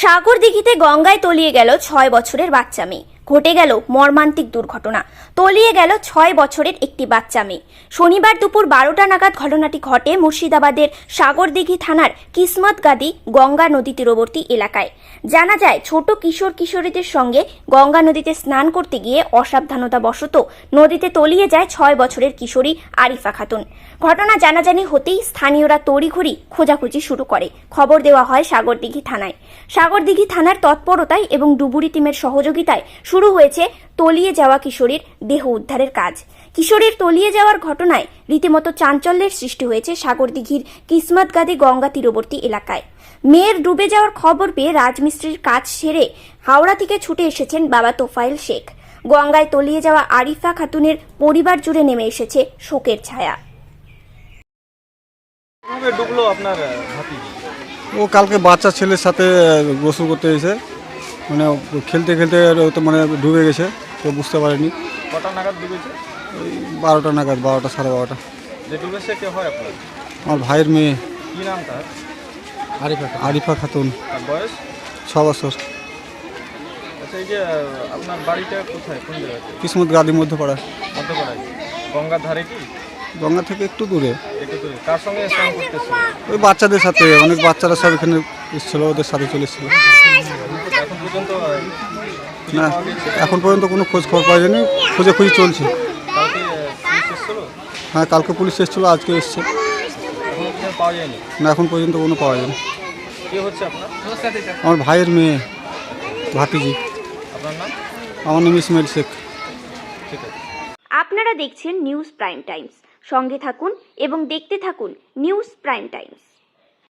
সাগরদিঘিতে গঙ্গায় তলিয়ে গেল ৬ বছরের বাচ্চা মেয়ে। ঘটে গেল মর্মান্তিক দুর্ঘটনা। তলিয়ে গেল ৬ বছরের একটি বাচ্চা মেয়ে। শনিবার দুপুর ১২টা নাগাদ ঘটনাটি ঘটে মুর্শিদাবাদের সাগরদিঘি থানার কিসমতগাদি গঙ্গা নদী তীরবর্তী এলাকায়। জানা যায়, ছোট কিশোর কিশোরীদের সঙ্গে গঙ্গা নদীতে স্নান করতে গিয়ে অসাবধানতাবশত নদীতে তলিয়ে যায় ৬ বছরের কিশোরী আরিফা খাতুন। ঘটনা জানাজানি হতেই স্থানীয়রা তড়িঘড়ি খোঁজাখুঁজি শুরু করে। খবর দেওয়া হয় সাগরদিঘি থানায়। সাগরদিঘি থানার তৎপরতায় এবং ডুবুরি টিমের সহযোগিতায় শুরু হয়েছে তলিয়ে যাওয়া কিশোরীর দেহ উদ্ধারের কাজ। কিশোরীর তলিয়ে যাওয়ার ঘটনায় রীতিমতো চাঞ্চল্যের সৃষ্টি হয়েছে সাগরদিঘির কিসমতগাদি গঙ্গা তীরবর্তী এলাকায়। মেয়ের ডুবে যাওয়ার খবর পেয়ে রাজমিস্ত্রির কাজ সেরে হাওড়া থেকে ছুটে এসেছেন বাবা তোফায়েল শেখ। গঙ্গায় তলিয়ে যাওয়া আরিফা খাতুনের পরিবার জুড়ে নেমে এসেছে শোকের ছায়া। ডুবলো আপনার হাতি? ও কালকে বাচ্চা ছেলের সাথে গোসল করতে এসে মানে খেলতে খেলতে তো মানে ডুবে গেছে, তো বুঝতে পারেনি। কটা নাগাদ ডুবেছে? ওই 12টা নাগাদ, 12টা সাড়ে 12টা। যে ডুবেছে কে হয় আপনার? আমার ভাইয়ের মেয়ে। কি নাম তার? আরিফা খাতুন। তার বয়স 6 বছর। আচ্ছা, এই যে আপনার বাড়িটা কোথায়, কোন জায়গায়? কিসমতগাদির মধ্যপাড়া। মধ্যপাড়ায়? গঙ্গার ধারে কি? গঙ্গা থেকে একটু দূরে। একটু দূরে। কার সঙ্গে স্নান করতেছে? ওই বাচ্চাদের সাথে, অনেক বাচ্চারা সব এখানে এসেছিল, ওদের সাথে চলে এসেছিল। এখন পর্যন্ত না, এখন পর্যন্ত কোনো খোঁজ খবর পাওয়া যায়নি, খোঁজাখুঁজি চলছে। কালকে পুলিশ এসেছিল? হ্যাঁ, কালকে পুলিশ এসেছিলো, আজকে এসছে। এখন পর্যন্ত পাওয়া যায়নি? না, এখন পর্যন্ত কোনো পাওয়া যায়নি। কে হচ্ছে আপনার? আমার ভাইয়ের মেয়ে, ভাতিজি। আপনার নাম? আমার নাম ইসমাইল শেখ। ঠিক আছে। আপনারা দেখছেন নিউজ প্রাইম টাইমস। সঙ্গে থাকুন এবং দেখতে থাকুন নিউজ প্রাইম টাইমস।